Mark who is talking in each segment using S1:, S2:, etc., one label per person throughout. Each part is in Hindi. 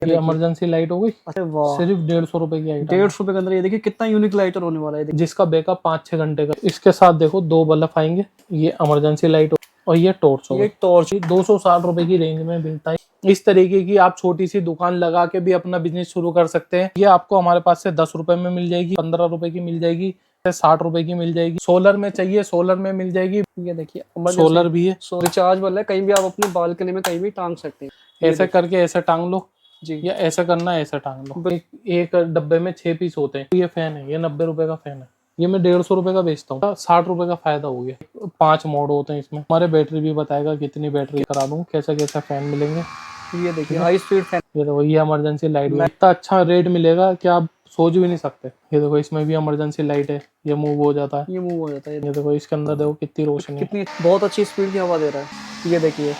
S1: ये इमरजेंसी लाइट हो गई।
S2: अरे वाह,
S1: सिर्फ 150 रुपए की आइटम।
S2: 150 रुपए के अंदर ये देखिए कितना यूनिक लाइटर होने वाला है।
S1: जिसका बैकअप 5-6 घंटे का। इसके साथ देखो 2 बल्ब आएंगे। ये इमरजेंसी लाइट और ये टॉर्च हो
S2: ये
S1: गई।
S2: टॉर्च
S1: 260 रुपए की रेंज में मिलता है। इस तरीके की आप छोटी सी दुकान लगा के भी अपना बिजनेस शुरू कर सकते हैं। ये आपको हमारे पास से 10 रुपए में मिल जाएगी, 15 रुपए की मिल जाएगी, 60 रुपए की मिल जाएगी। सोलर में चाहिए सोलर में मिल जाएगी।
S2: ये देखिए
S1: सोलर भी है,
S2: रिचार्जेबल है, कहीं भी आप अपनी बालकनी में कहीं भी टांग सकते हैं।
S1: ऐसे करके ऐसे टांग लो
S2: जी,
S1: या ऐसा करना है ऐसा टांग लो। एक डब्बे में 6 पीस होते हैं। ये फैन है, ये 90 रुपए का फैन है। ये मैं 150 रुपए का बेचता हूँ। 60 रुपए का फायदा हो गया। 5 मोड होते हैं इसमें। हमारे बैटरी भी बताएगा कितनी बैटरी करा दूं, कैसा कैसा फैन मिलेंगे।
S2: ये देखिए हाई स्पीड फैन।
S1: ये देखो, ये इमरजेंसी लाइट भी इतना अच्छा रेट मिलेगा कि आप सोच भी नहीं सकते। ये देखो, इसमें भी इमरजेंसी लाइट है, ये मूव हो जाता है।
S2: ये मूव हो जाता है।
S1: ये देखो, इसके अंदर देखो कितनी रोशनी है।
S2: कितनी बहुत अच्छी स्पीड की हवा दे रहा है। ये देखिए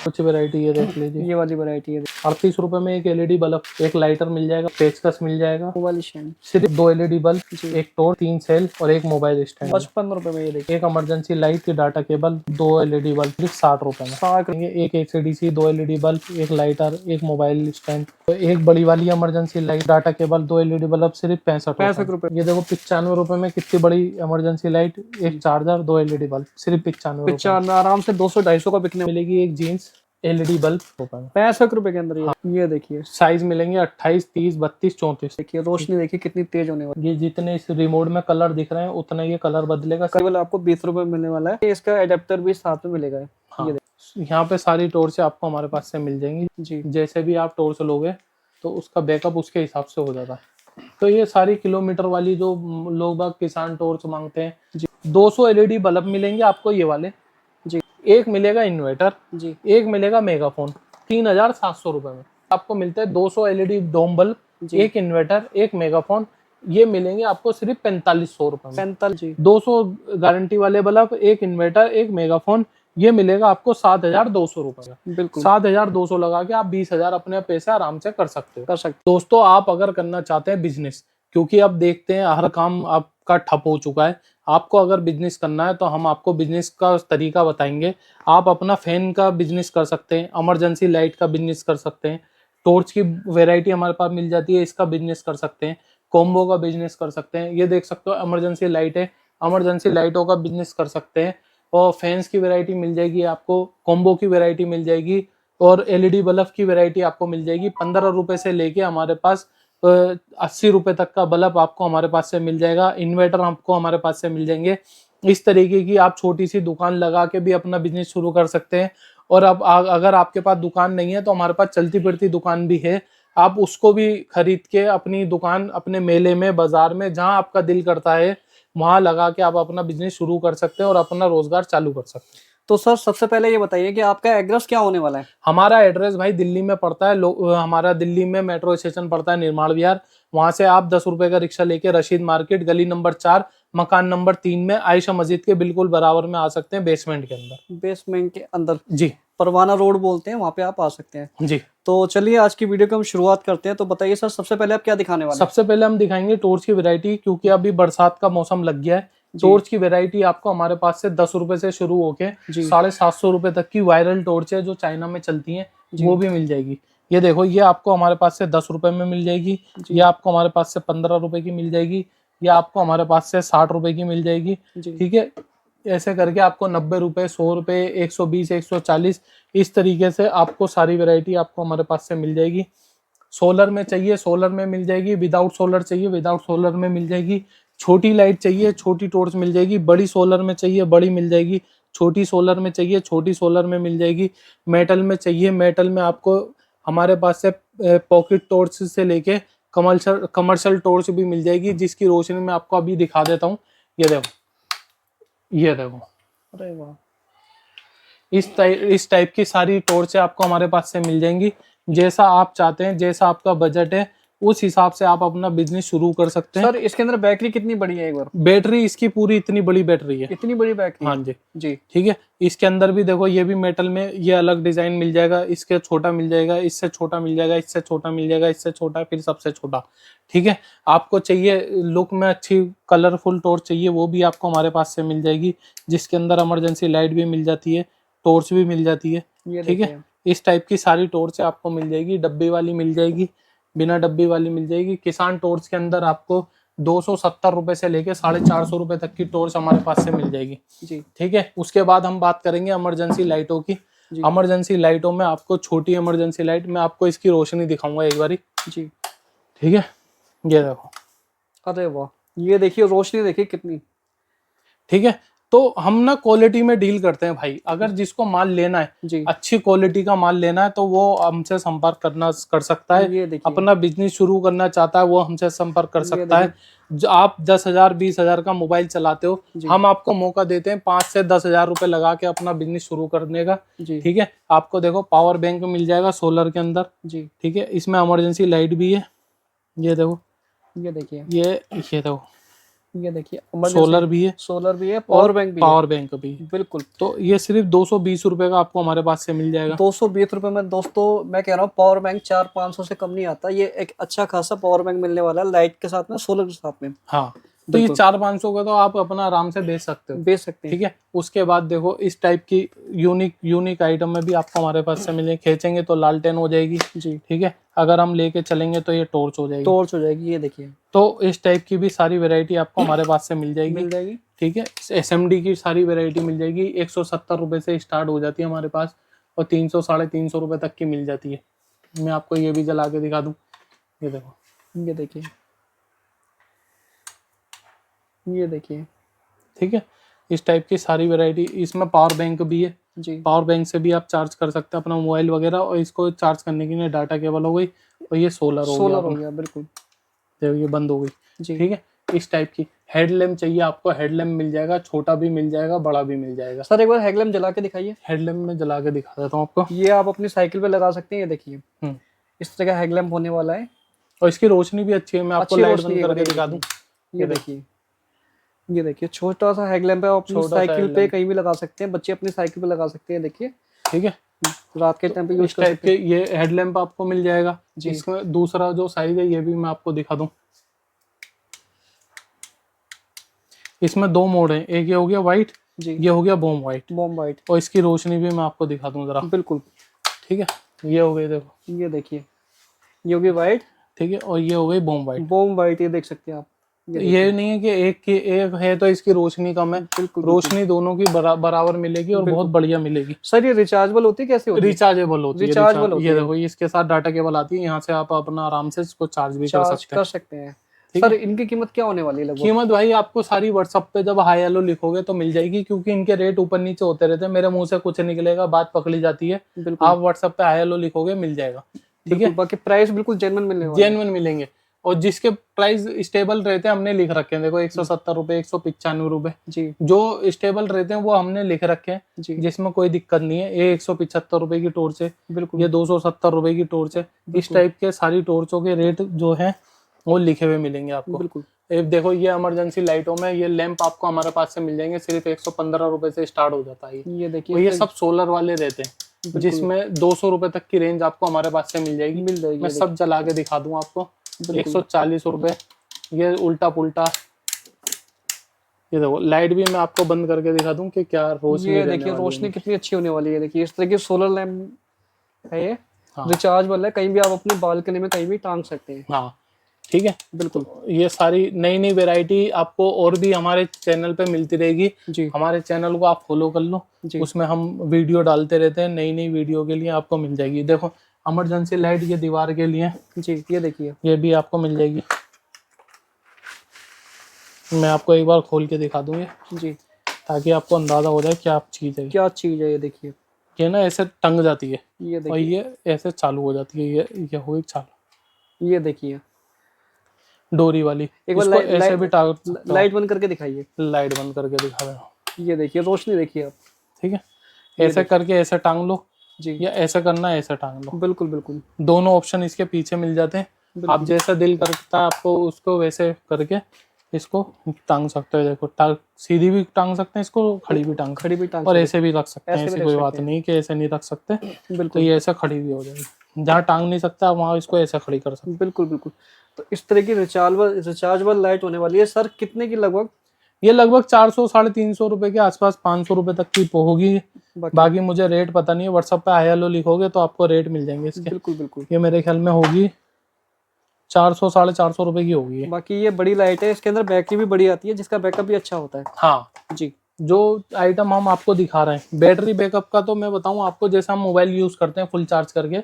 S1: कुछ वैरायटी ये देख लीजिए।
S2: ये वाली वैरायटी है।
S1: 38 रुपए में एक एलईडी बल्ब, एक लाइटर मिल जाएगा, पेचकस मिल जाएगा,
S2: मोबाइल स्टैंड,
S1: सिर्फ 2 एलईडी बल्ब, एक टॉर्च, 3 सेल और एक मोबाइल स्टैंड।
S2: 55 रुपए में ये देखिए।
S1: एक इमरजेंसी लाइट की डाटा केबल, 2 एलईडी बल्ब, सिर्फ 60 रुपए में। एक एचडीसी, 2 एलईडी बल्ब, एक लाइटर, एक मोबाइल स्टैंड, तो एक बड़ी वाली emergency light, data cable, 2 LED bulb, सिर्फ 65 रुपए। ये देखो 95 रुपए में कितनी बड़ी इमरजेंसी लाइट, एक चार्जर, 2 एलईडी बल्ब, सिर्फ 95 रुपए।
S2: आराम से 200-250 का बिकने
S1: मिलेगी एक जीन्स एलईडी बल्ब
S2: 65 रुपए के अंदर। ये देखिए
S1: साइज मिलेंगे 28, 30, 32, 34।
S2: देखिए रोशनी देखिए कितनी तेज होने वाली
S1: ये जितने इस रिमोट में कलर दिख रहे हैं उतना ये कलर बदलेगा।
S2: केवल आपको 20 रुपए मिलने वाला है। इसका एडेप्टर भी साथ में मिलेगा।
S1: हाँ, यहाँ पे सारी टॉर्च आपको हमारे पास से मिल जाएंगी जी। जैसे भी आप टॉर्च लोगे तो उसका बैकअप उसके हिसाब से हो जाता है। तो ये सारी किलोमीटर वाली जो लोग बाग किसान टॉर्च मांगते हैं जी। 200 एलईडी बल्ब मिलेंगे आपको ये वाले जी। एक मिलेगा इन्वर्टर जी, एक मिलेगा मेगाफोन। 3700 रुपए में आपको मिलते हैं 200 एलईडी डोम बल्ब, एक इन्वर्टर, एक मेगाफोन। ये मिलेंगे आपको सिर्फ 4500 रुपए में। 45 200 गारंटी वाले बल्ब, एक इन्वर्टर, एक मेगाफोन, ये मिलेगा आपको 7200 रुपए का। बिल्कुल 7200 लगा के आप 20,000 अपने पैसे आराम से कर सकते हो। दोस्तों, आप अगर करना चाहते हैं बिजनेस, क्योंकि अब देखते हैं हर काम आपका ठप हो चुका है, आपको अगर बिजनेस करना है तो हम आपको बिजनेस का तरीका बताएंगे। आप अपना फैन का बिजनेस कर सकते हैं, इमरजेंसी लाइट का बिजनेस कर सकते हैं, टॉर्च की वैरायटी हमारे पास मिल जाती है, इसका बिजनेस कर सकते हैं, कॉम्बो का बिजनेस कर सकते हैं। ये देख सकते हो इमरजेंसी लाइट है, इमरजेंसी लाइटों का बिजनेस कर सकते हैं। और फैंस की वैरायटी मिल जाएगी आपको, कॉम्बो की वैरायटी मिल जाएगी और एलईडी बल्ब की वैरायटी आपको मिल जाएगी। 15 रुपए से लेके हमारे पास 80 रुपए तक का बल्ब आपको हमारे पास से मिल जाएगा। इन्वर्टर आपको हमारे पास से मिल जाएंगे। इस तरीके की आप छोटी सी दुकान लगा के भी अपना बिजनेस शुरू कर सकते हैं। और अब अगर आपके पास दुकान नहीं है तो हमारे पास चलती फिरती दुकान भी है, आप उसको भी खरीद के अपनी दुकान अपने मेले में, बाजार में, जहां आपका दिल करता है वहां लगा के आप अपना बिजनेस शुरू कर सकते हैं और अपना रोजगार चालू कर सकते हैं।
S2: तो सर सबसे पहले ये बताइए कि आपका एड्रेस क्या होने वाला है?
S1: हमारा एड्रेस भाई दिल्ली में पड़ता है। हमारा दिल्ली में मेट्रो स्टेशन पड़ता है निर्माण विहार। वहां से आप 10 रुपए का रिक्शा लेके रशीद मार्केट, गली नंबर 4, मकान नंबर 3 में आयशा मस्जिद के बिल्कुल बराबर में आ सकते हैं, बेसमेंट के अंदर।
S2: बेसमेंट के अंदर
S1: जी,
S2: परवाना रोड बोलते हैं, वहाँ पे आप आ सकते हैं
S1: जी।
S2: तो चलिए आज की वीडियो को हम शुरुआत करते हैं। तो बताइए सर सबसे पहले आप क्या दिखाने वाले हैं?
S1: सबसे पहले हम दिखाएंगे टॉर्च की वैरायटी, क्योंकि अभी बरसात का मौसम लग गया है। टॉर्च की वैरायटी आपको हमारे पास से 10 रुपए से शुरू होके 750 रुपए तक की वायरल टॉर्च है जो चाइना में चलती है, वो भी मिल जाएगी। ये देखो, ये आपको हमारे पास से 10 रुपए में मिल जाएगी, ये आपको हमारे पास से 15 रुपए की मिल जाएगी, ये आपको हमारे पास से 60 रुपए की मिल जाएगी। ठीक है, ऐसे करके आपको 90 रुपए, 100 रुपए, 120, 140, इस तरीके से आपको सारी वैरायटी आपको हमारे पास से मिल जाएगी। सोलर में चाहिए सोलर में मिल जाएगी, विदाउट सोलर चाहिए विदाउट सोलर में मिल जाएगी, छोटी लाइट चाहिए छोटी टॉर्च मिल जाएगी, बड़ी सोलर में चाहिए बड़ी मिल जाएगी, छोटी सोलर में चाहिए छोटी सोलर में मिल जाएगी, मेटल में चाहिए मेटल में आपको हमारे पास से पॉकेट टॉर्च से लेके कमर्शियल टॉर्च भी मिल जाएगी, जिसकी रोशनी में आपको अभी दिखा देता हूँ। ये देखो,
S2: अरे वाह,
S1: इस टाइप की सारी टॉर्च आपको हमारे पास से मिल जाएंगी। जैसा आप चाहते हैं, जैसा आपका बजट है, उस हिसाब से आप अपना बिजनेस शुरू कर सकते हैं।
S2: सर इसके अंदर बैटरी कितनी बड़ी है? एक बार
S1: बैटरी इसकी पूरी इतनी बड़ी बैटरी है।
S2: इतनी बड़ी बैटरी?
S1: हाँ जी
S2: जी
S1: ठीक है। इसके अंदर भी देखो, ये भी मेटल में, ये अलग डिजाइन मिल जाएगा, इसके छोटा मिल जाएगा, इससे छोटा मिल जाएगा, इससे छोटा मिल जाएगा, इससे छोटा, फिर सबसे छोटा। ठीक है, आपको चाहिए लुक में अच्छी कलरफुल टॉर्च चाहिए, वो भी आपको हमारे पास से मिल जाएगी, जिसके अंदर इमरजेंसी लाइट भी मिल जाती है, टॉर्च भी मिल जाती है। ठीक है, इस टाइप की सारी टॉर्च आपको मिल जाएगी, डब्बी वाली मिल जाएगी, बिना डब्बी वाली मिल जाएगी। किसान टॉर्च के अंदर आपको 270 रुपए से लेके 450 रुपए तक की टॉर्च हमारे पास से मिल जाएगी
S2: जी
S1: ठीक है। उसके बाद हम बात करेंगे इमरजेंसी लाइटों की।
S2: जी
S1: इमरजेंसी लाइटों में आपको छोटी इमरजेंसी लाइट, मैं आपको इसकी रोशनी दिखाऊंगा एक बारी
S2: जी।
S1: ठीक है। ये देखो,
S2: अरे वाह, ये देखिए रोशनी देखिए कितनी।
S1: ठीक है। तो हम ना क्वालिटी में डील करते हैं भाई, अगर जिसको माल लेना है,
S2: जी
S1: अच्छी क्वालिटी का माल लेना है, तो वो हमसे संपर्क कर सकता है।
S2: ये देखिए,
S1: अपना बिजनेस शुरू करना चाहता है वो हमसे संपर्क कर
S2: ये
S1: सकता है।
S2: देखिए
S1: जो आप 10,000 20,000 का मोबाइल चलाते हो,
S2: जी
S1: हम आपको मौका देते हैं 5 से 10,000 रुपए लगा के अपना बिजनेस शुरू करने का
S2: जी
S1: ठीक है। आपको देखो पावर बैंक मिल जाएगा सोलर के अंदर
S2: जी।
S1: ठीक है। इसमें इमरजेंसी लाइट भी है, ये देखो,
S2: ये देखिए,
S1: ये देखो,
S2: ये देखिए
S1: सोलर भी है
S2: सोलर भी है,
S1: और
S2: पावर बैंक भी है।
S1: पावर बैंक भी है।
S2: बिल्कुल।
S1: तो ये सिर्फ 220 रुपए का आपको हमारे पास से मिल जाएगा।
S2: 220 रुपए में दोस्तों मैं कह रहा हूँ पावर बैंक 400-500 से कम नहीं आता। ये एक अच्छा खासा पावर बैंक मिलने वाला है, लाइट के साथ में, सोलर के साथ में।
S1: हाँ, तो ये
S2: बिल्कुल।
S1: 400-500 का तो आप अपना आराम से बेच सकते हो,
S2: बेच सकते हैं।
S1: ठीक है। उसके बाद देखो इस टाइप की यूनिक आइटम में भी आपको हमारे पास से मिलेंगे। खींचेंगे तो लालटेन हो जाएगी,
S2: जी,
S1: ठीक है। अगर हम लेके चलेंगे तो ये टॉर्च हो जाएगी।
S2: टॉर्च हो जाएगी, ये देखिए
S1: तो इस टाइप की भी सारी वैरायटी आपको हमारे पास से मिल जाएगी,
S2: मिल जाएगी।
S1: ठीक है। SMD की सारी वैरायटी मिल जाएगी। 170 रुपए से स्टार्ट हो जाती है हमारे पास, और 300 350 रुपए तक की मिल जाती है। मैं आपको ये भी जला के दिखा दूं, ये देखो,
S2: ये देखिए, ये देखिए
S1: ठीक है। इस टाइप की सारी वैरायटी। इसमें पावर बैंक भी है,
S2: जी।
S1: पावर बैंक से भी आप चार्ज कर सकते हैं अपना मोबाइल वगैरह। और इसको चार्ज करने के लिए डाटा केबल हो गई, और ये सोलर हो गया
S2: सोलर हो
S1: अपना।
S2: गया, बिल्कुल
S1: देखो ये बंद हो गई,
S2: जी।
S1: ठीक है। इस टाइप की हेडलैम्प चाहिए आपको, हेडलैम्प मिल जाएगा, छोटा भी मिल जाएगा, बड़ा भी मिल जाएगा।
S2: सर एक बार हेडलैम्प जला के दिखाइए।
S1: हेडलैम्प में जला के दिखा देता हूँ आपको।
S2: ये आप अपनी साइकिल पे लगा सकते हैं, ये देखिए
S1: हम्म।
S2: इस तरह का हेडलैम्प होने वाला है।
S1: और इसकी रोशनी भी अच्छी है, मैं आपको
S2: अच्छी
S1: लाइट
S2: रोशनी
S1: बंद
S2: है,
S1: करके
S2: ये
S1: दिखा दूं।
S2: देखिए, ये देखिए, ये देखिए छोटा सा हेडलैम्प है, आप अपनी
S1: छोटा सा
S2: साइकिल पे
S1: हेडलैम्प,
S2: कहीं भी लगा सकते हैं, बच्चे अपनी साइकिल पे लगा सकते हैं, देखिए
S1: ठीक है।
S2: रात के टाइम पे यूज
S1: इस
S2: कर
S1: टाइप
S2: सकते
S1: के
S2: हैं।
S1: ये हेडलैम्प आपको मिल जाएगा।
S2: जी।
S1: इसमें दूसरा जो साइज है ये भी मैं आपको दिखा दूं। इसमें 2 मोड है, एक ये हो गया व्हाइट,
S2: जी,
S1: ये हो गया बॉम व्हाइट।
S2: बॉम वाइट,
S1: और इसकी रोशनी भी मैं आपको दिखा दूं जरा,
S2: बिल्कुल
S1: ठीक है। ये हो गई देखो,
S2: ये देखिए, ये होगी वाइट,
S1: ठीक है। और ये हो गई बॉम व्हाइट।
S2: बॉम वाइट, ये देख सकते हैं आप।
S1: तो ये नहीं है कि एक है तो इसकी रोशनी कम है,
S2: बिल्कुल
S1: रोशनी दोनों की बराबर मिलेगी और बहुत बढ़िया मिलेगी।
S2: सर ये रिचार्जेबल होती है, कैसे होती है?
S1: रिचार्जेबल होती है,
S2: रिचार्जेबल होती
S1: ये
S2: है,
S1: देखो, इसके साथ डाटा केबल आती है, यहाँ से आप अपना आराम से इसको चार्ज भी कर
S2: चार्ज
S1: सकते
S2: कर
S1: हैं।
S2: सकते हैं।
S1: ठीक
S2: सर
S1: है?
S2: इनकी कीमत क्या होने वाली है लगभग?
S1: कीमत भाई आपको सारी व्हाट्सएप पे जब हाई हेलो लिखोगे तो मिल जाएगी, क्योंकि इनके रेट ऊपर नीचे होते रहते हैं, मेरे मुंह से कुछ निकलेगा, बात पकड़ी जाती है।
S2: बिल्कुल
S1: आप व्हाट्सएप पे हाई हेलो लिखोगे मिल जाएगा, ठीक
S2: बिल्कुल,
S1: है।
S2: बाकी प्राइस बिल्कुल जेन्युइन मिलने वाला है।
S1: जेन्युइन मिलेंगे, और जिसके प्राइस स्टेबल रहते हैं हमने लिख रखे हैं, देखो 170 रुपए, 195 रुपए,
S2: जी
S1: जो स्टेबल रहते हैं वो हमने लिख रखे हैं,
S2: जी,
S1: जिसमें कोई दिक्कत नहीं है। ये 175 रुपए की टॉर्च है,
S2: बिल्कुल
S1: ये 270 रुपए की टॉर्च है। इस
S2: बिल्कुल।
S1: टाइप के सारी टॉर्चों के रेट जो है वो लिखे हुए मिलेंगे आपको।
S2: बिल्कुल
S1: देखो ये इमरजेंसी लाइटों में ये लैंप आपको हमारे पास से मिल जाएंगे, सिर्फ 115 रुपए से स्टार्ट हो जाता है।
S2: ये
S1: और
S2: देखिए,
S1: ये सब सोलर वाले रहते हैं,
S2: बिल्कुल।
S1: जिसमें 200 रुपए तक की रेंज आपको हमारे पास से मिल जाएगी।
S2: मिल जाएगी,
S1: मैं
S2: ये
S1: सब जला के दिखा दूं आपको।
S2: बिल्कुल।
S1: 140 रुपए, ये उल्टा पुल्टा। ये देखो लाइट भी मैं आपको बंद करके दिखा दूं कि क्या रोशनी
S2: ये
S1: रहने
S2: देखिए
S1: वाली
S2: रोशनी
S1: है।
S2: कितनी अच्छी होने वाली है, देखिए इस तरह की सोलर लैम्प है ये।
S1: हाँ
S2: रिचार्जेबल है, कहीं भी आप अपनी बालकनी में कहीं भी टांग सकते हैं।
S1: हाँ, ठीक है।
S2: बिल्कुल
S1: तो ये सारी नई नई वैरायटी आपको और भी हमारे चैनल पे मिलती रहेगी।
S2: जी
S1: हमारे चैनल को आप फॉलो कर लो,
S2: जी,
S1: उसमें हम वीडियो डालते रहते हैं, नई नई वीडियो के लिए आपको मिल जाएगी। देखो इमरजेंसी लाइट ये दीवार के लिए,
S2: जी ये देखिए,
S1: ये भी आपको मिल जाएगी। मैं आपको एक बार खोल के दिखा दूं ये,
S2: जी
S1: ताकि आपको अंदाजा हो जाए क्या चीज़ है।
S2: क्या चीज है, ये देखिए,
S1: ये ना ऐसे टंग जाती है,
S2: ये
S1: और
S2: देखिए,
S1: ये ऐसे चालू हो जाती है। ये हुई चालू,
S2: ये देखिए।
S1: डोरी वाली।
S2: एक बार
S1: इसको ऐसे भी टांग सकते हो।
S2: लाइट बंद करके दिखाइए।
S1: लाइट बंद करके दिखा रहा हूं,
S2: ये देखिए रोशनी देखिए आप।
S1: ठीक है। ऐसे करके ऐसे टांग लो,
S2: जी
S1: या ऐसे करना है ऐसे टांग लो,
S2: बिल्कुल बिल्कुल
S1: दोनों ऑप्शन इसके पीछे मिल जाते हैं। आप
S2: बिल्कुल।
S1: जैसा दिल करता है आपको उसको वैसे करके इसको टांग सकते हो। देखो सीधी भी टांग सकते हैं इसको, खड़ी भी टांग,
S2: खड़ी भी टांग
S1: और
S2: सकते
S1: ऐसे भी रख सकते हैं।
S2: ऐसे भी
S1: ऐसी
S2: रख
S1: कोई
S2: सकते
S1: बात
S2: हैं।
S1: नहीं कि ऐसे नहीं रख सकते,
S2: हैं।
S1: तो
S2: बिल्कुल
S1: ये ऐसे खड़ी भी हो जाएगी। जहाँ टांग नहीं सकता वहाँ इसको ऐसे खड़ी कर सकते
S2: बिल्कुल बिल्कुल। तो इस तरह की रिचार्जेबल लाइट होने वाली है। सर कितने की लगभग?
S1: ये लगभग 400 350 रुपए के आसपास, 500 रुपए तक की होगी। बाकी मुझे रेट पता नहीं है, व्हाट्सएप पे हाय हेलो लिखोगे तो आपको रेट मिल जाएंगे इसके।
S2: बिल्कुल बिल्कुल।
S1: ये मेरे ख्याल में होगी 400 450 रुपए की होगी ये।
S2: बाकी ये बड़ी लाइट है, इसके अंदर बैटरी भी बड़ी आती है जिसका बैकअप भी अच्छा होता है।
S1: हाँ
S2: जी।
S1: जो आइटम हम आपको दिखा रहे हैं, बैटरी बैकअप का तो मैं बताऊं आपको, जैसे हम मोबाइल यूज करते हैं फुल चार्ज करके,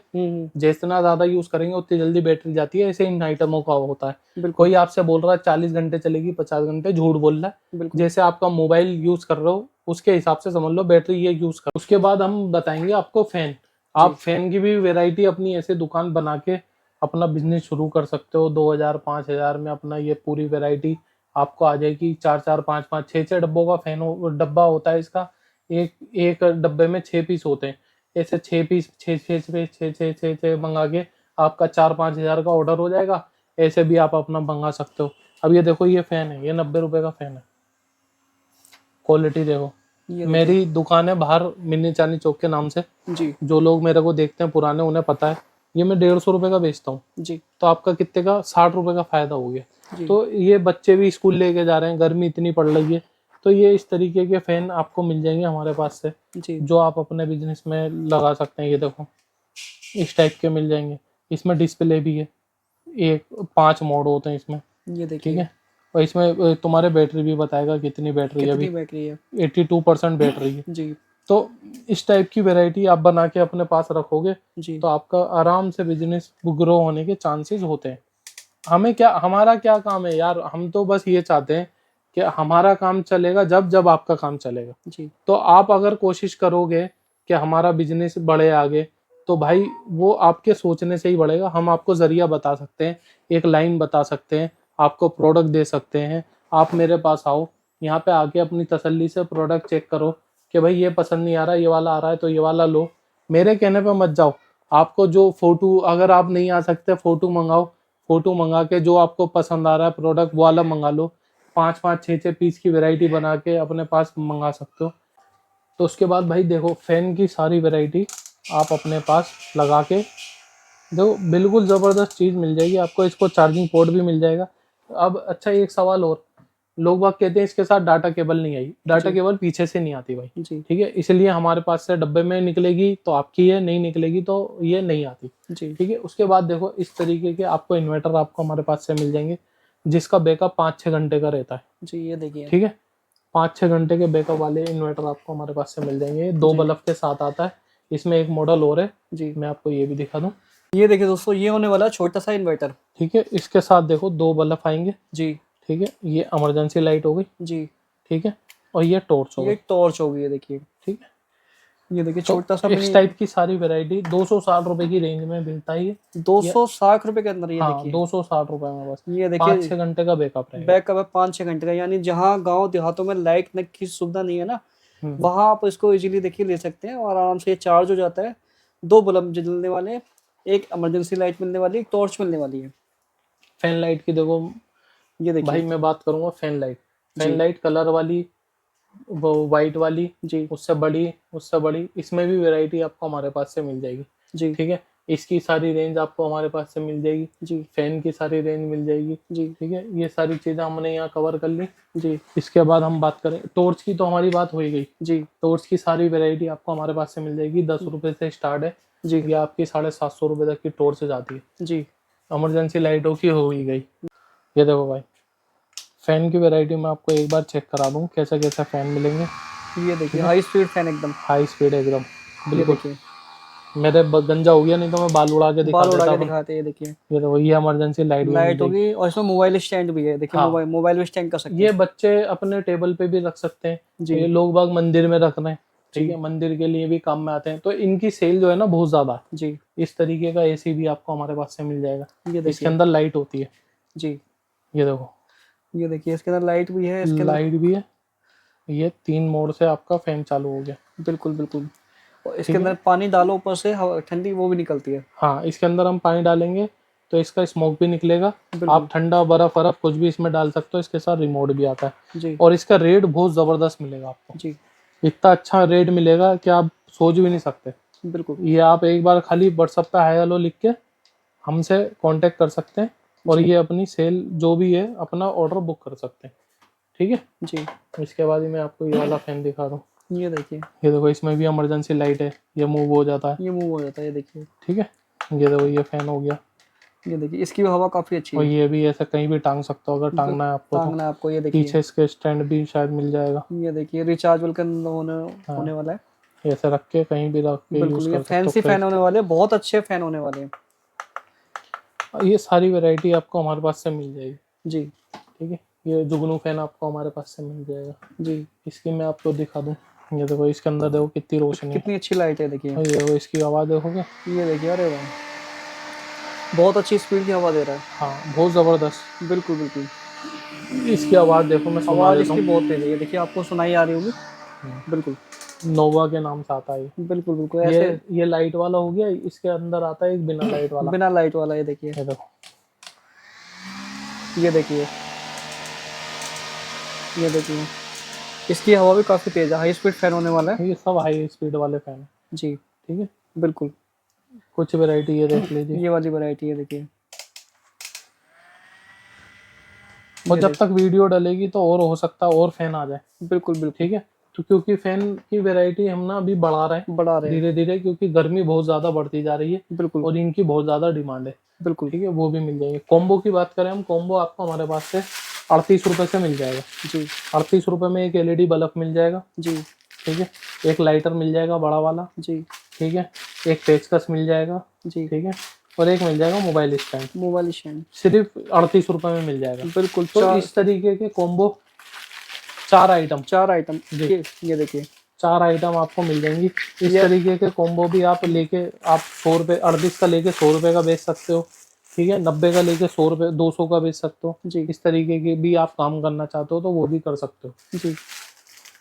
S1: जितना ज्यादा यूज करेंगे उतनी जल्दी बैटरी जाती है, ऐसे इन आइटमों का होता है। कोई आपसे बोल रहा है 40 घंटे चलेगी, 50 घंटे, झूठ बोल रहा है। जैसे आपका मोबाइल यूज कर रहे हो उसके हिसाब से समझ लो बैटरी ये यूज कर। उसके बाद हम बताएंगे आपको फैन। आप फैन की भी वेराइटी अपनी ऐसे दुकान बना के अपना बिजनेस शुरू कर सकते हो। 2000 5000 में अपना ये पूरी वेराइटी आपको आ जाएगी। 4 5 5 6 डब्बों का फैन डब्बा होता है इसका। एक एक डब्बे में 6 पीस होते हैं। ऐसे 6 पीस 6 मंगा के आपका 4 5 हजार का ऑर्डर हो जाएगा। ऐसे भी आप अपना मंगा सकते हो। अब ये देखो ये फैन है, ये 90 रुपए का फैन है। क्वालिटी देखो। मेरी दुकान है बाहर मिनी चांदनी चौक के नाम से जी। जो लोग मेरे को देखते हैं पुराने उन्हें पता है। ये मैं 150 रुपए का बेचता हूँ जी। तो आपका कितने का, 60 रुपए का फायदा हो गया। तो ये बच्चे भी स्कूल लेके जा रहे हैं, गर्मी इतनी पड़ रही है, तो ये इस तरीके के फैन आपको मिल जाएंगे हमारे पास से जी। जो आप अपने बिजनेस में लगा सकते हैं। ये देखो इस टाइप के मिल जाएंगे। इसमें डिस्प्ले भी है, एक 5 मोड होते हैं इसमें, ये देखिए। ठीक है, और इसमें तुम्हारे बैटरी भी बताएगा कितनी बैटरी है। अभी 82% बैटरी है जी। तो इस टाइप की वैरायटी आप बना के अपने पास रखोगे जी। तो आपका आराम से बिजनेस ग्रो होने के चांसेस होते हैं। हमें क्या, हमारा क्या काम है यार, हम तो बस ये चाहते हैं कि हमारा काम चलेगा जब जब आपका काम चलेगा जी। तो आप अगर कोशिश करोगे कि हमारा बिजनेस बढ़े आगे, तो भाई वो आपके सोचने से ही बढ़ेगा। हम आपको जरिया बता सकते हैं, एक लाइन बता सकते हैं, आपको प्रोडक्ट दे सकते हैं। आप मेरे पास आओ, यहाँ पे आके अपनी तसल्ली से प्रोडक्ट चेक करो कि भाई ये पसंद नहीं आ रहा, ये वाला आ रहा है तो ये वाला लो। मेरे कहने पे मत जाओ। आपको जो फोटो, अगर आप नहीं आ सकते फोटो मंगाओ, फोटो मंगा के जो आपको पसंद आ रहा है प्रोडक्ट वो वाला मंगा लो। 5 5 6 पीस की वैरायटी बना के अपने पास मंगा सकते हो। तो उसके बाद भाई देखो फैन की सारी वैरायटी आप अपने पास लगा के देखो, बिल्कुल ज़बरदस्त चीज़ मिल जाएगी आपको। इसको चार्जिंग पोर्ट भी मिल जाएगा। अब अच्छा एक सवाल और, लोग बाग कहते हैं इसके साथ डाटा केबल नहीं आई। डाटा केबल पीछे से नहीं आती भाई जी। ठीक है, इसलिए हमारे पास से डब्बे में निकलेगी तो आपकी है, नहीं निकलेगी तो ये नहीं आती जी। ठीक है, उसके बाद देखो इस तरीके के आपको इन्वर्टर आपको हमारे पास से मिल जाएंगे जिसका बैकअप 5-6 घंटे का रहता है जी। ये देखिए, ठीक है, 5-6 घंटे के बैकअप वाले इन्वर्टर आपको हमारे पास से मिल जाएंगे। 2 बल्ब के साथ आता है। इसमें एक मॉडल और है जी, मैं आपको ये भी दिखा दूं। ये देखिए दोस्तों, ये होने वाला छोटा सा इन्वर्टर। ठीक है, इसके साथ देखो 2 बल्ब आएंगे जी। ठीक है, ये इमरजेंसी लाइट हो गई जी। ठीक है, और ये टॉर्च हो गई। ये टॉर्च हो गई है देखिए। ठीक है, ये देखिए छोटा सा इस टाइप की सारी वैरायटी 260 रुपए की रेंज में मिलता है। ये 260 रुपए के अंदर, ये देखिए 260 रुपए में बस। ये देखिए 5-6 घंटे का बैकअप है। बैकअप है 5-6 घंटे का, यानी जहाँ गाँव देहातों में लाइट की सुविधा नहीं है ना, वहाँ आप इसको इजीली देखिए ले सकते हैं और आराम से ये चार्ज हो जाता है। 2 बल्ब जलने वाले, एक इमरजेंसी लाइट मिलने वाली, एक टॉर्च मिलने वाली है। फैन लाइट की देखो, ये देखिए भाई मैं बात करूंगा फैन लाइट कलर वाली, वो वाइट वाली जी, उससे बड़ी इसमें भी वैरायटी आपको हमारे पास से मिल जाएगी जी। ठीक है, इसकी सारी रेंज आपको हमारे पास से मिल जाएगी जी। फैन की सारी रेंज मिल जाएगी जी। ठीक है, ये सारी चीज़ें हमने यहाँ कवर कर ली जी। इसके बाद हम बात करें टॉर्च की, तो हमारी बात हो ही गई जी। टॉर्च की सारी वैरायटी आपको हमारे पास से मिल जाएगी। 10 रुपए से स्टार्ट है जी। ये आपकी 750 रुपए तक की टॉर्च जाती है जी। इमरजेंसी लाइटों की हो ही गई। ये देखो भाई फैन की वैरायटी में आपको एक बार चेक करा दूं कैसे कैसे फैन मिलेंगे। ये देखिए हाई स्पीड फैन, एकदम हाई स्पीड एकदम बिल्कुल। मेरे गंजा हो गया, नहीं तो मैं बाल उड़ा के दिखाते। ये देखिए, ये तो ये इमरजेंसी लाइट होगी और इसमें मोबाइल स्टैंड भी है। देखिए हाँ। मोबाइल भी स्टैंड कर सकते हैं। ये बच्चे अपने टेबल पे भी रख सकते हैं जी। ये लोग बाग मंदिर में रख रहे हैं, ठीक है, मंदिर के लिए भी काम में आते हैं, तो इनकी सेल जो है ना बहुत ज्यादा है जी। इस तरीके का एसी भी आपको हमारे पास से मिल जाएगा। ये इसके अंदर लाइट होती है जी। ये देखो, ये देखिए इसके अंदर लाइट भी है, इसके लाइट भी है। ये 3 मोड से आपका फैन चालू हो गया। बिल्कुल बिल्कुल। और इसके अंदर पानी डालो ऊपर से, ठंडी वो भी निकलती है। हाँ, इसके अंदर हम पानी डालेंगे तो इसका स्मोक भी निकलेगा। आप ठंडा बर्फ कुछ भी इसमें डाल सकते हो। इसके साथ रिमोट भी आता है जी। और इसका रेट बहुत जबरदस्त मिलेगा आपको जी। इतना अच्छा रेट मिलेगा कि आप सोच भी नहीं सकते। बिल्कुल, ये आप एक बार खाली व्हाट्सएप पे हाय हेलो लिख के हमसे कांटेक्ट कर सकते हैं और ये अपनी सेल जो भी है अपना ऑर्डर बुक कर सकते हैं। ठीक है।
S2: जी
S1: इसके बाद ही मैं आपको ये वाला फैन दिखा दूँ।
S2: ये देखिए,
S1: ये देखो, इसमें भी इमरजेंसी लाइट है, ये मूव हो जाता है।
S2: ये मूव हो जाता है, ये देखिए।
S1: ठीक है, ये देखो ये फैन हो गया।
S2: ये देखिए, इसकी भी हवा काफी अच्छी
S1: और
S2: है।
S1: ये भी ऐसे कहीं भी टांग सकते हो अगर टांगना है आपको तो।
S2: टांगना है आपको, ये देखिए।
S1: पीछे इसके स्टैंड भी शायद मिल जाएगा।
S2: ये देखिए रिचार्जेबल का होने
S1: हाँ।
S2: होने वाला है।
S1: ऐसे रख के कहीं भी रख के यूज
S2: बिल्कुल, ये
S1: कर सकते हो।
S2: फैंसी फैन होने वाले हैं, बहुत अच्छे फैन होने वाले हैं।
S1: ये सारी वैरायटी आपको हमारे पास से मिल जाएगी।
S2: जी
S1: ठीक है, ये जुगनू फैन आपको हमारे पास से मिल जाएगा।
S2: जी।
S1: इसकी मैं आपको दिखा दूँ। ये देखो, इसके अंदर देखो कितनी रोशनी है।
S2: कितनी अच्छी लाइट है, देखिए।
S1: और ये देखो, इसकी आवाज़ देखोगे।
S2: ये देखिए, अरे वाह, बहुत अच्छी स्पीड की हवा दे रहा है।
S1: हाँ, बहुत ज़बरदस्त।
S2: बिल्कुल बिल्कुल।
S1: इसकी आवाज़ देखो, मैं सुना
S2: आवाज
S1: देता
S2: इसकी
S1: हूँ।
S2: बहुत तेज है, ये देखिए, आपको सुनाई आ रही होगी। बिल्कुल
S1: नोवा के नाम से आता है ये।
S2: बिल्कुल बिल्कुल। ऐसे
S1: ये लाइट वाला हो गया, इसके अंदर आता है एक बिना लाइट वाला।
S2: बिना लाइट वाला, ये देखिए।
S1: ये देखो,
S2: ये देखिए, ये देखिए, इसकी हवा भी काफी तेज है, हाई स्पीड फैन होने वाला है।
S1: ये सब हाई स्पीड वाले फैन है।
S2: जी
S1: ठीक है,
S2: बिल्कुल।
S1: कुछ वैरायटी ये देख लीजिए।
S2: ये वाली वैरायटी है, देखिए।
S1: और
S2: ये
S1: जब तक वीडियो डलेगी तो और हो सकता है और फैन आ जाए।
S2: बिल्कुल बिल्कुल।
S1: ठीक है, तो क्योंकि फैन की वैरायटी हम ना अभी बढ़ा रहे हैं
S2: बढ़ा रहे हैं।
S1: धीरे धीरे, क्योंकि गर्मी बहुत ज़्यादा बढ़ती जा रही है
S2: बिल्कुल
S1: और इनकी बहुत ज़्यादा डिमांड है।
S2: बिल्कुल।
S1: ठीक है, वो भी मिल जाएंगे। कॉम्बो की बात करें हम, कॉम्बो आपको हमारे पास से 38 रुपये से मिल जाएगा।
S2: जी
S1: 38 रुपये में एक एलईडी बल्ब मिल जाएगा।
S2: जी
S1: ठीक है, एक लाइटर मिल जाएगा बड़ा वाला।
S2: जी
S1: ठीक है, एक पेचकस मिल जाएगा।
S2: जी।
S1: ठीक है, और एक मिल जाएगा मोबाइल स्टैंड।
S2: Mobile stand.
S1: सिर्फ 38 रुपये में मिल जाएगा।
S2: बिल्कुल।
S1: तो इस तरीके के कॉम्बो 4 आइटम,
S2: 4 आइटम।
S1: जी।
S2: ये देखिए,
S1: 4 आइटम आपको मिल जाएंगी। इस तरीके के कॉम्बो भी आप लेके आप 100 रुपये, 38 का लेके 100 रुपये का बेच सकते हो। ठीक है, 90 का लेके 100 रुपये 200 का बेच सकते हो।
S2: जी
S1: इस तरीके के भी आप काम करना चाहते हो तो वो भी कर सकते हो।
S2: जी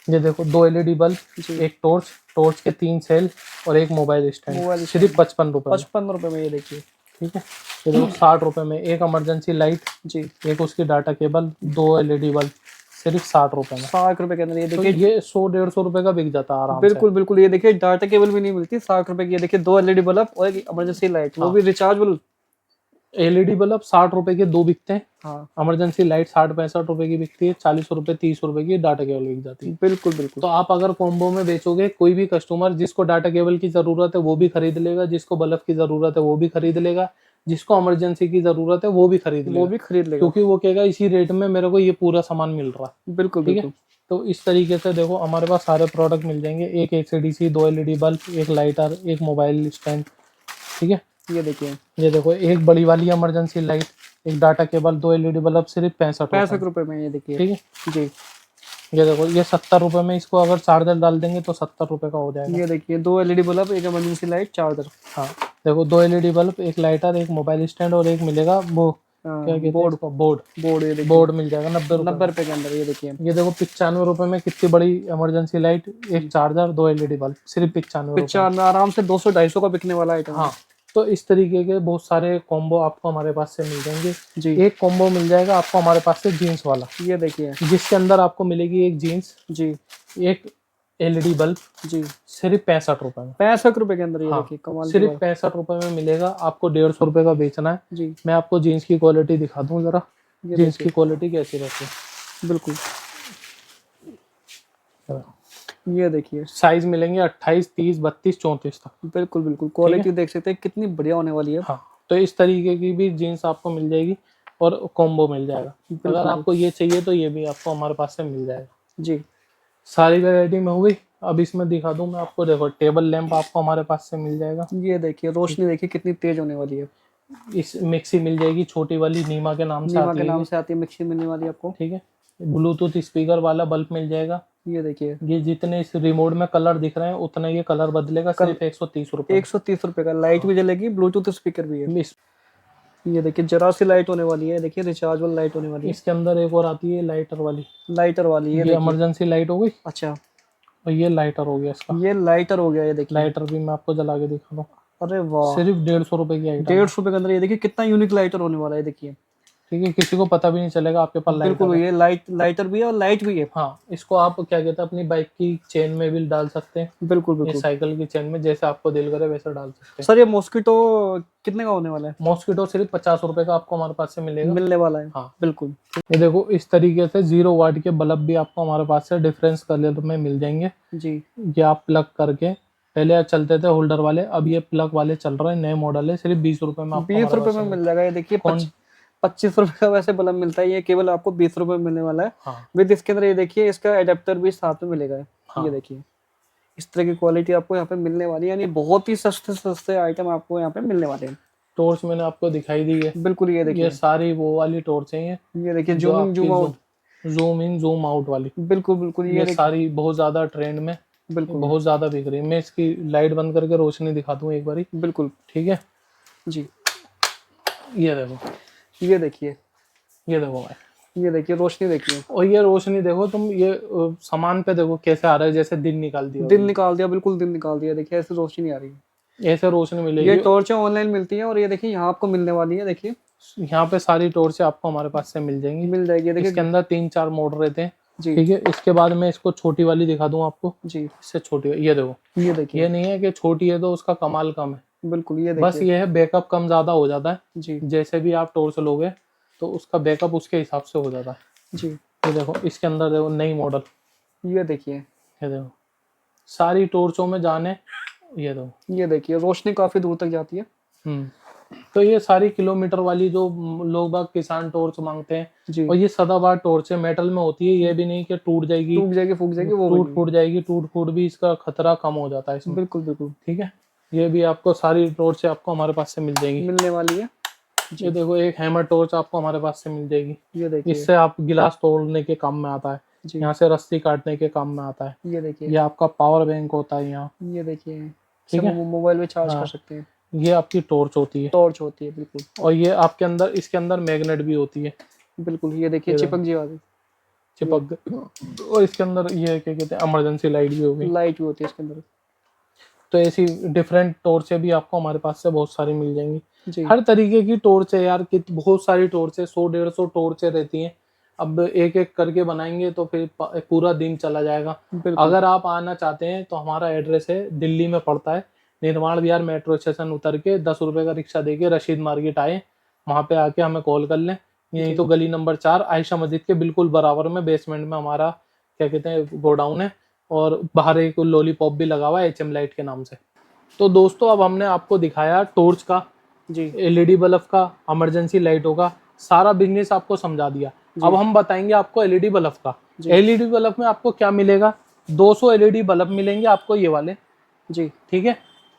S1: ये देखो, 2 एलईडी बल्ब,
S2: जी।
S1: एक टॉर्च, टॉर्च के 3 सेल और एक मोबाइल स्टैंड,
S2: मोबाइल
S1: सिर्फ 55 रुपये में।
S2: 55 रुपए में, ये देखिए।
S1: ठीक है, ये देखो 60 रुपये में एक इमरजेंसी लाइट,
S2: जी
S1: एक उसकी डाटा केबल, 2 एलईडी बल्ब, सिर्फ 60 रुपये में।
S2: 60 रुपए के अंदर, ये
S1: तो
S2: देखिए।
S1: ये 100-150 रुपये का बिक जाता है आराम से।
S2: बिल्कुल बिल्कुल। ये देखिए, डाटा केबल भी नहीं मिलती 60 रुपए की। ये देखिए, 2 एलईडी बल्ब और एक इमरजेंसी लाइट, वो
S1: हाँ।
S2: भी रिचार्जेबल।
S1: एलईडी बल्ब 60 रुपए के 2 बिकते हैं।
S2: हाँ
S1: इमरजेंसी लाइट 60-65 रुपए की बिकती है। 40 रुपए 30 रुपए की डाटा केबल बिक जाती है।
S2: बिल्कुल बिल्कुल।
S1: तो आप अगर कॉम्बो में बेचोगे, कोई भी कस्टमर जिसको डाटा केबल की जरूरत है वो भी खरीद लेगा, जिसको बल्ब की जरूरत है वो भी खरीद लेगा, जिसको इमरजेंसी की जरूरत है वो भी खरीद
S2: वो
S1: लेगा,
S2: भी खरीद लेगा।
S1: क्योंकि वो कहेगा इसी रेट में मेरे को ये पूरा सामान मिल रहा है।
S2: बिल्कुल
S1: ठीक है,
S2: बिल्कुल।
S1: तो इस तरीके से देखो हमारे पास सारे प्रोडक्ट मिल जाएंगे। एक एचडीसी, 2 एलईडी बल्ब, एक लाइटर, एक मोबाइल स्टैंड। ठीक है,
S2: ये देखिए,
S1: ये देखो एक बड़ी वाली इमरजेंसी लाइट, एक डाटा केबल, 2 एलईडी बल्ब, सिर्फ 65
S2: रुपए में, ये देखिए।
S1: ठीक है,
S2: जी
S1: ये देखो ये 70 रुपए में, इसको अगर चार्जर डाल देंगे तो 70 रुपए का हो जाएगा।
S2: ये देखिए, 2 एलईडी बल्ब, एक इमरजेंसी लाइट, चार्जर।
S1: हाँ, देखो 2 एलईडी बल्ब, एक लाइटर, एक मोबाइल स्टैंड और एक मिलेगा वो क्या कहते हैं
S2: बोर्ड।
S1: इसको, बोर्ड।
S2: बोर्ड, ये देखिए।
S1: बोर्ड मिल जाएगा 90 रुपए
S2: 90 रुपए के अंदर, ये देखिए।
S1: में। ये देखो 95 रुपए में कितनी बड़ी इमरजेंसी लाइट, एक चार्जर, 2 एलईडी बल्ब, सिर्फ 95 रुपए।
S2: 95 में आराम से 200-250 का बिकने वाला आइटम।
S1: हाँ, तो इस तरीके के बहुत सारे कॉम्बो आपको हमारे पास से मिल जाएंगे।
S2: जी
S1: एक कॉम्बो मिल जाएगा आपको हमारे पास से जीन्स वाला,
S2: ये देखिए।
S1: जिसके अंदर आपको मिलेगी एक जीन्स,
S2: जी
S1: एक एलईडी बल्ब,
S2: जी।
S1: सिर्फ 65 रुपए में।
S2: 65 रुपए के अंदर, ये
S1: हाँ,
S2: देखिए, कमाल की
S1: सिर्फ
S2: बात।
S1: 65 रुपए में मिलेगा। आपको 150 रुपए का बेचना है।
S2: जी
S1: मैं आपको जीन्स की क्वालिटी दिखा दूं जरा,
S2: ये
S1: जीन्स की
S2: देखिए।
S1: क्वालिटी कैसी रहती है।
S2: बिल्कुल, ये देखिए।
S1: साइज मिलेंगे 28, 30, 32, 34 तक।
S2: बिल्कुल बिल्कुल। क्वालिटी देख सकते हैं कितनी बढ़िया होने वाली है।
S1: हाँ, तो इस तरीके की भी जीन्स आपको मिल जाएगी और कॉम्बो मिल जाएगा। अगर आपको ये चाहिए तो ये भी आपको हमारे पास से मिल जाएगा।
S2: जी
S1: सारी वैरायटी में हुई। अब इसमें दिखा दूं मैं आपको, देखो टेबल लैंप आपको हमारे पास से मिल जाएगा।
S2: ये देखिए, रोशनी देखिए कितनी तेज होने वाली है।
S1: इस मिक्सी मिल जाएगी, छोटी वाली नीमा के नाम से
S2: नीमा
S1: आती
S2: के
S1: है
S2: नाम
S1: ये।
S2: से आती है, मिक्सी मिलने वाली है आपको।
S1: ठीक है, ब्लूटूथ स्पीकर वाला बल्ब मिल जाएगा।
S2: ये देखिए,
S1: ये जितने इस रिमोट में कलर दिख रहे हैं उतना ये कलर बदलेगा, सिर्फ 130 रुपए
S2: 130 रुपए का। लाइट भी जलेगी, ब्लूटूथ स्पीकर भी है।
S1: में।
S2: ये देखिए, जरा सी लाइट होने वाली है। देखिए, रिचार्जेबल लाइट होने वाली है।
S1: इसके अंदर एक और आती है लाइटर वाली,
S2: लाइटर वाली, ये
S1: ये
S2: देखिए।
S1: इमरजेंसी लाइट हो गई
S2: अच्छा,
S1: और ये लाइटर हो गया इसका।
S2: ये लाइटर हो गया, ये देखिए।
S1: लाइटर भी मैं आपको जला के दिखा दूं,
S2: अरे वाह,
S1: सिर्फ 150 रुपए की आइटम है।
S2: 150 रुपए के अंदर, ये देखिए कितना यूनिक लाइटर होने वाला है। देखिए,
S1: ठीक है, किसी को पता भी नहीं चलेगा आपके पास लाइट
S2: बिल्कुल, ये लाइटर भी है और लाइट भी है।
S1: हाँ, इसको आप क्या कहते हैं अपनी बाइक की चेन में भी डाल सकते हैं,
S2: बिल्कुल
S1: ये
S2: बिल्कुल।
S1: साइकिल की चेन में, जैसे आपको दिल करे वैसे डाल सकते हैं।
S2: सर ये मॉस्किटो कितने का होने वाला है?
S1: मॉस्किटो सिर्फ 50 रुपए का आपको हमारे पास से मिलेगा।
S2: मिलने वाला है।
S1: हाँ,
S2: बिल्कुल।
S1: ये देखो इस तरीके से 0 वाट के बल्ब भी आपको हमारे पास से डिफरेंस कलर में मिल जाएंगे।
S2: जी
S1: ये आप प्लग करके, पहले चलते थे होल्डर वाले, अब ये प्लग वाले चल रहे हैं, नए मॉडल है, सिर्फ 20 रुपए में आपको
S2: 20
S1: हमारे
S2: रुपए
S1: पास
S2: में
S1: से
S2: मिल जाएगा। ये देखिए
S1: कौन
S2: 25 रुपए का वैसे बल्ब मिलता है, ये केवल आपको 20 रुपए में मिलने वाला है।
S1: हाँ
S2: विद इसके अंदर ये देखिए इसका एडेप्टर भी साथ में मिलेगा।
S1: हाँ।
S2: ये देखिए इस तरह की क्वालिटी आपको यहाँ पे मिलने वाली है, यानी बहुत ही सस्ते सस्ते आइटम आपको यहाँ पे मिलने वाले हैं।
S1: टॉर्च मैंने आपको दिखाई दी है,
S2: बिल्कुल। ये देखिए,
S1: ये सारी वो वाली टॉर्च है,
S2: ये देखिए
S1: जो
S2: जूम इन
S1: आपकी
S2: zoom out.
S1: Zoom in zoom out वाली,
S2: बिल्कुल बिल्कुल। ये
S1: ये
S2: देखिए
S1: सारी बहुत ज्यादा ट्रेंड में,
S2: बिल्कुल
S1: बहुत ज्यादा बिक रही है। मैं इसकी लाइट बंद करके रोशनी दिखा दूं एक बारी,
S2: बिल्कुल।
S1: ठीक है।
S2: जी
S1: ये देखो,
S2: ये देखिए,
S1: ये देखो भाई,
S2: ये देखिए रोशनी देखिए,
S1: और ये रोशनी देखो तुम, ये सामान पे देखो कैसे आ रहा है, जैसे दिन निकाल दिया
S2: दिन निकाल दिया। बिल्कुल दिन निकाल दिया। देखिए ऐसे रोशनी नहीं आ रही है।
S1: ऐसे रोशनी
S2: ये
S1: मिलेगी।
S2: टॉर्चें ऑनलाइन मिलती हैं और ये देखिए यहाँ आपको मिलने वाली है। देखिए
S1: यहाँ पे सारी टॉर्चें आपको हमारे पास से मिल जाएंगी।
S2: मिल जाएगी। देखिए
S1: इसके अंदर 3-4 मोड रहते हैं,
S2: जी
S1: ठीक है। इसके बाद मैं इसको छोटी वाली दिखा दूं आपको,
S2: जी।
S1: इससे छोटी, ये देखो,
S2: ये देखिए
S1: ये नहीं है कि छोटी है तो उसका कमाल कम है,
S2: बिल्कुल। ये
S1: बस
S2: देखिए
S1: ये है बैकअप कम ज्यादा हो जाता है।
S2: जी
S1: जैसे भी आप टॉर्च लोगे तो उसका बैकअप उसके हिसाब से हो जाता है।
S2: जी।
S1: ये देखो इसके अंदर देखो नई मॉडल,
S2: ये देखिए,
S1: ये देखो सारी टॉर्चों में जाने, ये देखो,
S2: ये देखिए रोशनी काफी दूर तक जाती है।
S1: तो ये सारी किलोमीटर वाली जो लोग बाग किसान टॉर्च मांगते हैं,
S2: जी।
S1: और ये सदाबहार टॉर्च है, मेटल में होती है, ये भी नहीं कि टूट जाएगी,
S2: टूट जाएगी, फूक जाएगी, वो भी
S1: टूट
S2: नहीं।
S1: फूट जाएगी, टूट फूट भी इसका खतरा कम हो जाता है इसमें,
S2: बिल्कुल बिल्कुल
S1: ठीक है। ये भी आपको सारी टॉर्च आपको हमारे पास से मिल जाएगी।
S2: मिलने वाली है।
S1: ये देखो एक हैमर टॉर्च आपको हमारे पास से मिल जाएगी,
S2: ये देखिए
S1: इससे आप गिलास तोड़ने के काम में आता है,
S2: जी।
S1: यहाँ से रस्सी काटने के काम में आता है।
S2: ये देखिए,
S1: ये आपका पावर बैंक होता है यहाँ,
S2: ये देखिए
S1: ठीक है।
S2: मोबाइल में चार्ज
S1: हाँ।
S2: कर सकते हैं।
S1: ये आपकी टॉर्च होती है,
S2: टॉर्च होती है बिल्कुल।
S1: और ये आपके अंदर, इसके अंदर मैग्नेट भी होती है,
S2: बिल्कुल। ये देखिए
S1: ये
S2: चिपक जी वाली
S1: चिपक गए। और इसके अंदर ये क्या कहते हैं इमरजेंसी लाइट भी होगी।
S2: लाइट भी होती है इसके अंदर।
S1: तो ऐसी डिफरेंट टॉर्चें भी आपको हमारे पास से बहुत सारी मिल जाएंगी।
S2: जी
S1: हर तरीके की टॉर्च है यार, बहुत सारी टॉर्चें, 100-150 टॉर्चें रहती हैं। अब एक एक करके बनाएंगे तो फिर पूरा दिन चला जाएगा।
S2: बिल्कुल।
S1: अगर आप आना चाहते हैं तो हमारा एड्रेस है, दिल्ली में पड़ता है, निर्माण विहार मेट्रो स्टेशन उतर के 10 रुपए का रिक्शा देके रशीद मार्केट आए, वहां पे आके हमें कॉल कर लें। यही तो गली नंबर 4 आयशा मस्जिद के बिल्कुल बराबर में बेसमेंट में हमारा क्या कहते हैं गोडाउन है, और बाहर एक लॉलीपॉप भी लगा हुआ है HM लाइट के नाम से। तो दोस्तों अब हमने आपको दिखाया टॉर्च का,
S2: जी
S1: LED बल्ब का, इमरजेंसी लाइटों का, सारा बिजनेस आपको समझा दिया। अब हम बताएंगे आपको LED बल्ब का। LED बल्ब में आपको क्या मिलेगा, 200 LED बल्ब मिलेंगे आपको ये वाले,
S2: जी
S1: ठीक है।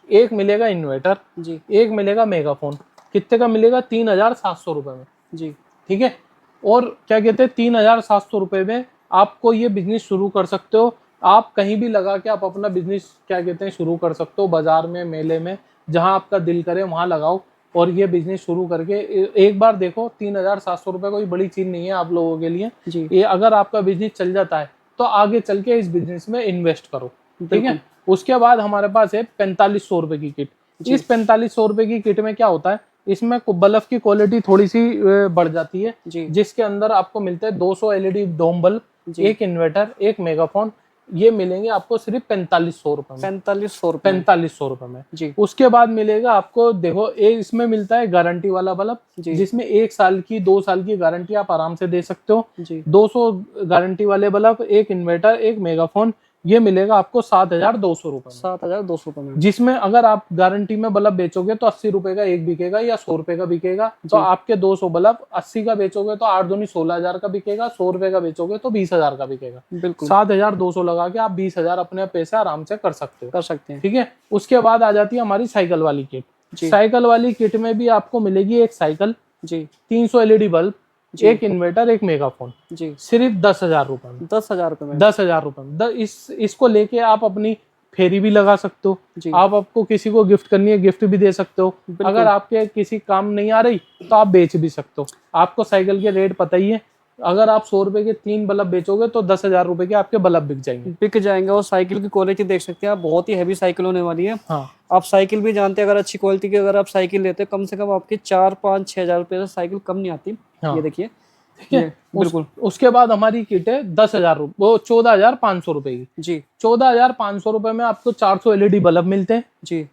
S1: एक मिलेगा इन्वर्टर,
S2: जी
S1: एक मिलेगा मेगाफोन। कितने का मिलेगा, 3700 रुपए में,
S2: जी।
S1: ठीक है। और क्या कहते हैं 3700 रुपए में आपको ये बिजनेस शुरू कर सकते हो। आप कहीं भी लगा के आप अपना बिजनेस क्या कहते हैं शुरू कर सकते हो, बाजार में, मेले में, जहां आपका दिल करे वहां लगाओ और ये बिजनेस शुरू करके एक बार देखो। 3700 रुपए कोई बड़ी चीज नहीं है आप लोगों के लिए।
S2: जी
S1: ये अगर आपका बिजनेस चल जाता है तो आगे चल के इस बिजनेस में इन्वेस्ट करो, ठीक है। उसके बाद हमारे पास है 4500 रुपए की किट। इस 4500 रुपए की किट में क्या होता है, इसमें बल्ब की क्वालिटी थोड़ी सी बढ़ जाती है,
S2: जी
S1: जिसके अंदर आपको मिलते हैं 200 LED डोम बल्ब, एक इन्वर्टर, एक मेगाफोन। ये मिलेंगे आपको सिर्फ 4500 रुपए में। 4500 रुपए में
S2: जी।
S1: उसके बाद मिलेगा आपको, देखो इसमें मिलता है गारंटी वाला बल्ब, जिसमें 1 साल की 2 साल की गारंटी आप आराम से दे सकते हो।
S2: जी।
S1: 200 गारंटी वाले बल्ब, एक इन्वर्टर, एक मेगाफोन, ये मिलेगा आपको 7200 रुपए में।
S2: 7200 रुपए में,
S1: जिसमें अगर आप गारंटी में बल्ब बेचोगे तो 80 रुपए का एक बिकेगा या 100 रुपए का बिकेगा। तो आपके 200 बल्ब 80 का बेचोगे तो 8 दूनी 16,000 का बिकेगा, 100 रुपए का बेचोगे तो 20,000 का बिकेगा।
S2: बिल्कुल
S1: 7200 लगा के आप 20,000 अपने पैसे आराम से कर सकते हो,
S2: कर सकते हैं।
S1: ठीक है। उसके बाद आ जाती है हमारी साइकिल वाली किट। साइकिल वाली किट में भी आपको मिलेगी एक साइकिल,
S2: जी,
S1: 300 LED बल्ब, एक इन्वर्टर, एक मेगाफोन,
S2: जी,
S1: सिर्फ 10,000 रुपए में।
S2: 10,000 रुपए में,
S1: 10,000 रुपए में। इसको लेके आप अपनी फेरी भी लगा सकते हो।
S2: जी।
S1: आप आपको किसी को गिफ्ट करनी है, गिफ्ट भी दे सकते हो। अगर आपके किसी काम नहीं आ रही तो आप बेच भी सकते हो। आपको साइकिल के रेट पता ही है, अगर आप 100 रुपए के 3 बल्ब बेचोगे तो 10,000 रुपए के आपके बल्ब बिक जाएंगे।
S2: और साइकिल की क्वालिटी देख सकते हैं आप, बहुत ही हैवी साइकिल होने वाली है।
S1: हाँ,
S2: आप साइकिल भी जानते हैं, अगर अच्छी क्वालिटी की अगर आप साइकिल लेते हैं, कम से कम आपकी 4, 5, 6 हजार रुपए से साइकिल कम नहीं आती।
S1: हाँ।
S2: ये देखिए,
S1: ठीक है।
S2: ये बिल्कुल
S1: उसके बाद हमारी किट है 10,000 रुपये, वो 14,500 रुपए की।
S2: जी
S1: 14,500 रुपए में आपको 400 एलईडी बल्ब मिलते हैं,
S2: जी,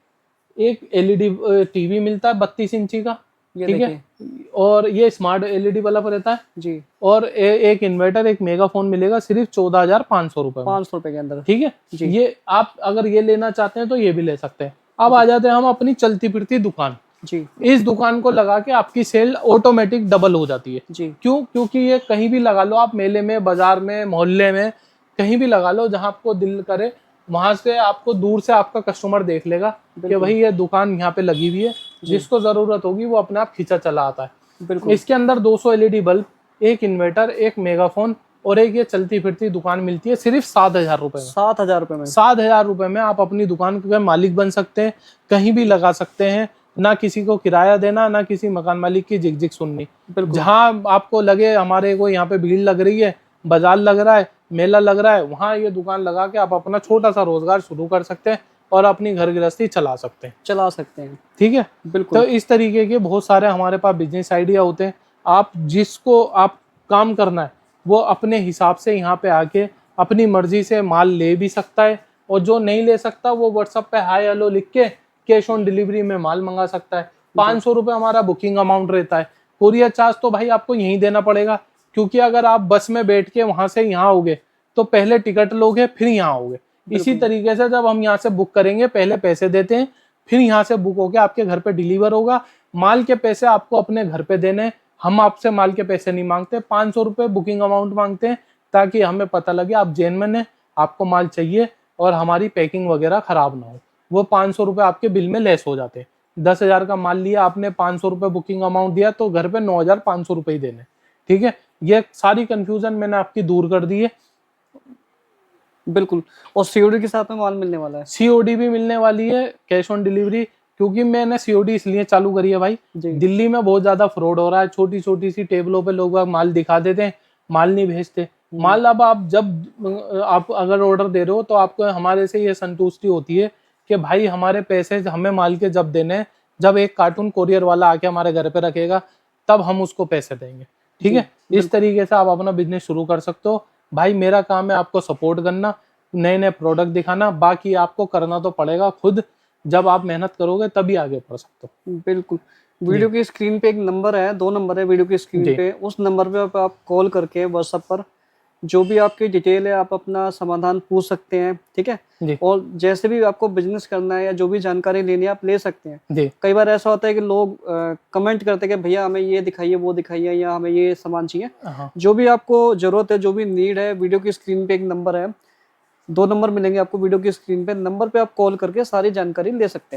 S1: एक एलईडी टीवी मिलता है 32 इंची का,
S2: ये
S1: ठीक है,
S2: देखिए
S1: और ये स्मार्ट एलईडी बल्ब रहता है,
S2: जी,
S1: और एक इन्वर्टर, एक मेगाफोन मिलेगा सिर्फ 14,500 रुपए में,
S2: 500 रुपए के अंदर।
S1: ठीक है।
S2: जी
S1: ये आप अगर ये लेना चाहते हैं तो ये भी ले सकते हैं। अब आ जाते हैं हम अपनी चलती फिरती दुकान।
S2: जी
S1: इस दुकान को लगा के आपकी सेल ऑटोमेटिक डबल हो जाती है।
S2: जी,
S1: क्यों? क्योंकि ये कहीं भी लगा लो आप, मेले में, बाजार में, मोहल्ले में, कहीं भी लगा लो, जहां आपको दिल करे वहां से आपको दूर से आपका कस्टमर देख लेगा कि
S2: बिल्कुल।
S1: भाई ये दुकान यहाँ पे लगी हुई है, जिसको जरूरत होगी वो अपने आप खींचा चला आता है।
S2: बिल्कुल
S1: इसके अंदर 200 एलईडी बल्ब, एक इन्वर्टर, एक मेगाफोन और एक ये चलती फिरती दुकान मिलती है सिर्फ 7,000 रुपए में।
S2: 7,000 रुपए में।
S1: 7,000 रुपए में आप अपनी दुकान के मालिक बन सकते हैं, कहीं भी लगा सकते हैं, ना किसी को किराया देना, ना किसी मकान मालिक की झिकझिक सुननी।
S2: बिल्कुल
S1: जहां आपको लगे हमारे को यहाँ पे भीड़ लग रही है, बाजार लग रहा है, मेला लग रहा है, वहां ये दुकान लगा के आप अपना छोटा सा रोजगार शुरू कर सकते हैं और अपनी घर गृहस्थी चला सकते हैं,
S2: चला सकते हैं।
S1: ठीक है।
S2: बिल्कुल
S1: तो इस तरीके के बहुत सारे हमारे पास बिजनेस आइडिया होते हैं। आप जिसको आप काम करना है वो अपने हिसाब से यहाँ पे आके अपनी मर्जी से माल ले भी सकता है, और जो नहीं ले सकता वो व्हाट्सएप पे हाय हेलो लिख के कैश ऑन डिलीवरी में माल मंगा सकता है। 500 रुपये हमारा बुकिंग अमाउंट रहता है। कुरियर चार्ज तो भाई आपको यहीं देना पड़ेगा, क्योंकि अगर आप बस में बैठ के वहां से यहाँ आओगे तो पहले टिकट लोगे फिर यहाँ आओगे। इसी तरीके से जब हम यहाँ से बुक करेंगे, पहले पैसे देते हैं, फिर यहाँ से बुक होके आपके घर पे डिलीवर होगा। माल के पैसे आपको अपने घर पे देने हैं, हम आपसे माल के पैसे नहीं मांगते। 500 रुपये बुकिंग अमाउंट मांगते हैं ताकि हमें पता लगे आप जेन्युइन है, आपको माल चाहिए और हमारी पैकिंग वगैरह खराब ना हो। वो 500 रुपये आपके बिल में लेस हो जाते हैं। 10,000 का माल लिया आपने, 500 रुपये बुकिंग अमाउंट दिया, तो घर पे 9,500 रुपये ही देने, ठीक है। ये सारी कंफ्यूजन मैंने आपकी दूर कर दी है।
S2: बिल्कुल। और सीओडी के साथ में माल मिलने वाला है।
S1: सीओडी भी मिलने वाली है, कैश ऑन डिलीवरी। क्योंकि मैंने सीओडी इसलिए चालू करी है भाई,
S2: जी
S1: दिल्ली में बहुत ज्यादा फ्रॉड हो रहा है। छोटी छोटी सी टेबलों पे लोग माल दिखा देते हैं, माल नहीं भेजते। माल अब आप जब आप अगर ऑर्डर दे रहे हो तो आपको हमारे से ये संतुष्टि होती है कि भाई हमारे पैसे हमें माल के जब देने हैं, जब एक कार्टून कोरियर वाला आके हमारे घर पे रखेगा तब हम उसको पैसे देंगे, ठीक है। इस तरीके से आप अपना बिजनेस शुरू कर सकते हो। भाई मेरा काम है आपको सपोर्ट करना, नए नए प्रोडक्ट दिखाना, बाकी आपको करना तो पड़ेगा खुद। जब आप मेहनत करोगे तभी आगे बढ़ सकते हो।
S2: बिल्कुल। वीडियो की स्क्रीन पे एक नंबर है, 2 नंबर है वीडियो की स्क्रीन पे, उस नंबर पे आप कॉल करके व्हाट्सएप पर जो भी आपकी डिटेल है आप अपना समाधान पूछ सकते हैं, ठीक है।
S1: जी
S2: और जैसे भी आपको बिजनेस करना है या जो भी जानकारी लेनी है आप ले सकते हैं।
S1: जी
S2: कई बार ऐसा होता है कि लोग कमेंट करते हैं कि भैया हमें ये दिखाइए, वो दिखाइए, या हमें ये सामान चाहिए।
S1: हाँ
S2: जो भी आपको जरूरत है, जो भी नीड है, वीडियो की स्क्रीन पे एक नंबर है, 2 नंबर मिलेंगे आपको वीडियो की स्क्रीन पे, नंबर पे आप कॉल करके सारी जानकारी ले सकते हैं।